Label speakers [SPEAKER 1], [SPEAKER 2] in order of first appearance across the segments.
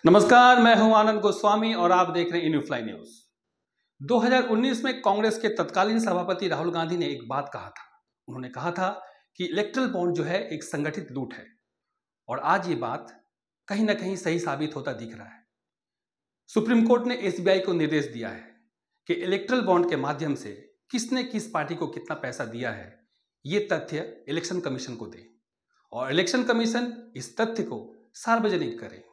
[SPEAKER 1] नमस्कार, मैं हूं आनंद गोस्वामी और आप देख रहे हैं इन्फ्लाई न्यूज। 2019 में कांग्रेस के तत्कालीन सभापति राहुल गांधी ने एक बात कहा था। उन्होंने कहा था कि इलेक्ट्रल बॉन्ड जो है एक संगठित लूट है, और आज ये बात कहीं ना कहीं सही साबित होता दिख रहा है। सुप्रीम कोर्ट ने एसबीआई को निर्देश दिया है कि इलेक्ट्रल बॉन्ड के माध्यम से किसने किस पार्टी को कितना पैसा दिया है, ये तथ्य इलेक्शन कमीशन को दे, और इलेक्शन कमीशन इस तथ्य को सार्वजनिक करे।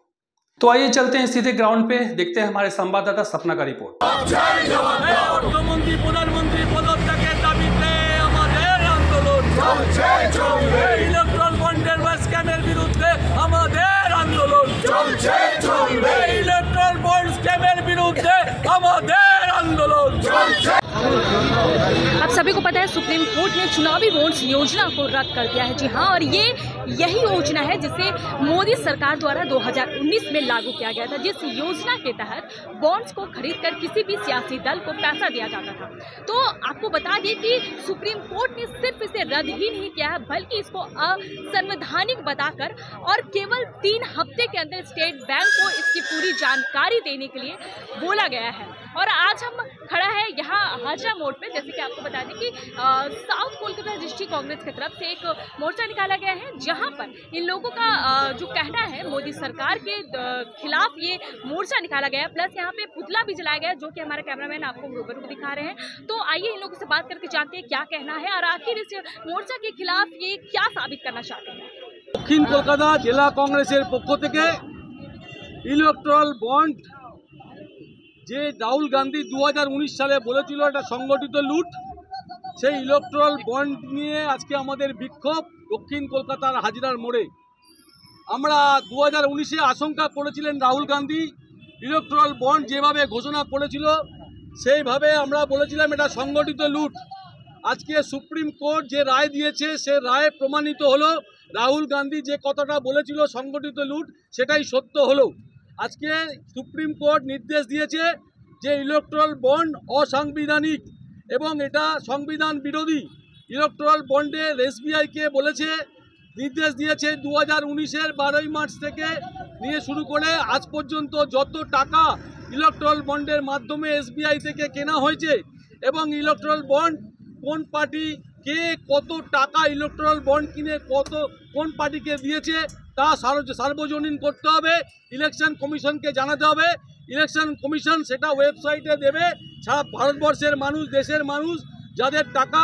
[SPEAKER 1] तो आइए चलते हैं सीधे ग्राउंड पे, देखते हैं हमारे संवाददाता सपना का रिपोर्ट।
[SPEAKER 2] অর্থমন্ত্রী প্রধানমন্ত্রী পদত্যাগের দাবিতে আমাদের আন্দোলন চলছে চলবে, ইলেকট্রাল বন্ডের বা স্ক্যামের বিরুদ্ধে আমাদের আন্দোলন চলছে চলবে, ইলেকট্রাল বন্ড স্ক্যামের বিরুদ্ধে আমাদের আন্দোলন চলছে।
[SPEAKER 3] आप सभी को पता है सुप्रीम कोर्ट ने चुनावी बॉन्ड्स योजना को रद्द कर दिया है। जी हाँ, और ये यही योजना है जिसे मोदी सरकार द्वारा 2019 में लागू किया गया था, जिस योजना के तहत बॉन्ड्स को खरीदकर किसी भी सियासी दल को पैसा दिया जाता था। तो आपको बता दें कि सुप्रीम कोर्ट ने सिर्फ इसे रद्द ही नहीं किया है, बल्कि इसको असंवैधानिक बताकर और केवल 3 हफ्ते के अंदर स्टेट बैंक को इसकी पूरी जानकारी देने के लिए बोला गया है। और आज हम खड़ा है यहाँ हाजरा मोड़ पे। जैसे कि आपको बता दें कि साउथ कोलकाता डिस्ट्रिक्ट कांग्रेस की तरफ से एक मोर्चा निकाला गया है, जहाँ पर इन लोगों का जो कहना है मोदी सरकार के खिलाफ ये मोर्चा निकाला गया है। प्लस यहाँ पे पुतला भी जलाया गया, जो कि हमारा कैमरामैन आपको रूबरू दिखा रहे हैं। तो आइए इन लोगों से बात करके जानते हैं क्या कहना है और आखिर इस मोर्चा के खिलाफ ये क्या साबित करना चाहते हैं।
[SPEAKER 2] दक्षिण कलकाता जिला कांग्रेसेर पक्ष थेके इलेक्ट्राल बन्ड যে রাহুল গান্ধী 2019 সালে বলেছিল এটা সংগঠিত লুট, সেই ইলেকট্রাল বন্ড নিয়ে আজকে আমাদের বিক্ষোভ দক্ষিণ কলকাতার হাজিরার মোড়ে। আমরা 2019-এ আশঙ্কা করেছিলেন রাহুল গান্ধী ইলেকট্রাল বন্ড যেভাবে ঘোষণা করেছিল সেইভাবে আমরা বলেছিলাম এটা সংগঠিত লুট। আজকে সুপ্রিম কোর্ট যে রায় দিয়েছে সে রায়ে প্রমাণিত হলো রাহুল গান্ধী যে কথাটা বলেছিল সংগঠিত লুট সেটাই সত্য হলো। আজকে সুপ্রিম কোর্ট নির্দেশ দিয়েছে যে ইলেকট্রাল বন্ড অসাংবিধানিক এবং এটা সংবিধান বিরোধী। ইলেকট্রাল বন্ডের এসবিআইকে বলেছে, নির্দেশ দিয়েছে 2019-এর 12 মার্চ থেকে নিয়ে শুরু করে আজ পর্যন্ত যত টাকা ইলেকট্রাল বন্ডের মাধ্যমে এসবিআই থেকে কেনা হয়েছে এবং ইলেকট্রাল বন্ড কোন পার্টি কে কত টাকা ইলেকট্রাল বন্ড কিনে কোন পার্টিকে দিয়েছে তা সার্বজনীন করতে হবে, ইলেকশন কমিশনকে জানাতে হবে। ইলেকশন কমিশন সেটা ওয়েবসাইটে দেবে। সারা ভারতবর্ষের মানুষ, দেশের মানুষ যাদের টাকা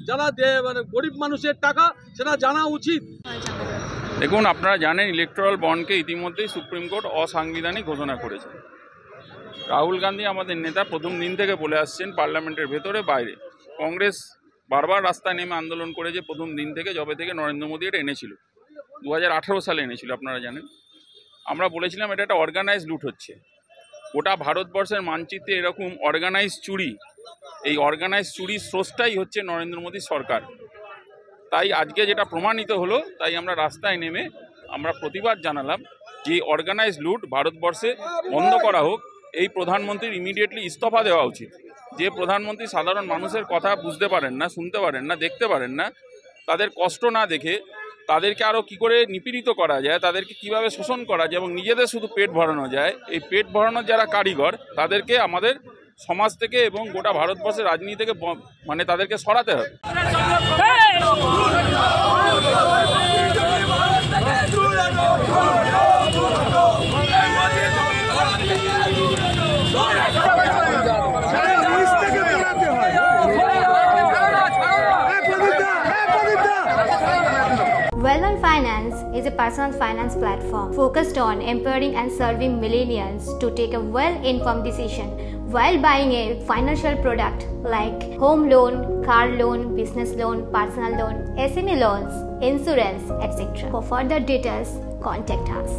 [SPEAKER 2] যারা মানে গরিব মানুষের টাকা সেটা জানা উচিত।
[SPEAKER 4] দেখুন, আপনারা জানেন ইলেকট্রাল বন্ডকে ইতিমধ্যেই সুপ্রিম কোর্ট অসাংবিধানিক ঘোষণা করেছে। রাহুল গান্ধী আমাদের নেতা প্রথম দিন থেকে বলে আসছেন পার্লামেন্টের ভেতরে বাইরে। কংগ্রেস বারবার রাস্তায় নেমে আন্দোলন করেছে প্রথম দিন থেকে, যবে থেকে নরেন্দ্র মোদী এটা এনেছিল, 2018 সালে এনেছিল আপনারা জানেন। আমরা বলেছিলাম এটা একটা অর্গানাইজ লুট হচ্ছে। গোটা ভারতবর্ষের মানচিত্রে এরকম অর্গানাইজ চুরি, এই অর্গানাইজ চুরির স্রষ্টাই হচ্ছে নরেন্দ্র মোদী সরকার। তাই আজকে যেটা প্রমাণিত হলো, তাই আমরা রাস্তায় নেমে আমরা প্রতিবাদ জানালাম যে অর্গানাইজ লুট ভারতবর্ষে বন্ধ করা হোক। এই প্রধানমন্ত্রীর ইমিডিয়েটলি ইস্তফা দেওয়া উচিত। যে প্রধানমন্ত্রী সাধারণ মানুষের কথা বুঝতে পারেন না, শুনতে পারেন না, দেখতে পারেন না, তাদের কষ্ট না দেখে তাদেরকে আরও কী করে নিপীড়িত করা যায়, তাদেরকে কিভাবে শোষণ করা যায় এবং নিজেদের শুধু পেট ভরানো যায়, এই পেট ভরানোর যারা কারিগর তাদেরকে আমাদের সমাজ থেকে এবং গোটা ভারতবর্ষের রাজনীতি থেকে মানে তাদেরকে সরাতে হবে।
[SPEAKER 5] Well-Known Finance is a personal finance platform focused on empowering and serving millennials to take a well-informed decision while buying a financial product like home loan, car loan, business loan, personal loan, SME loans, insurance, etc. For further details, contact us.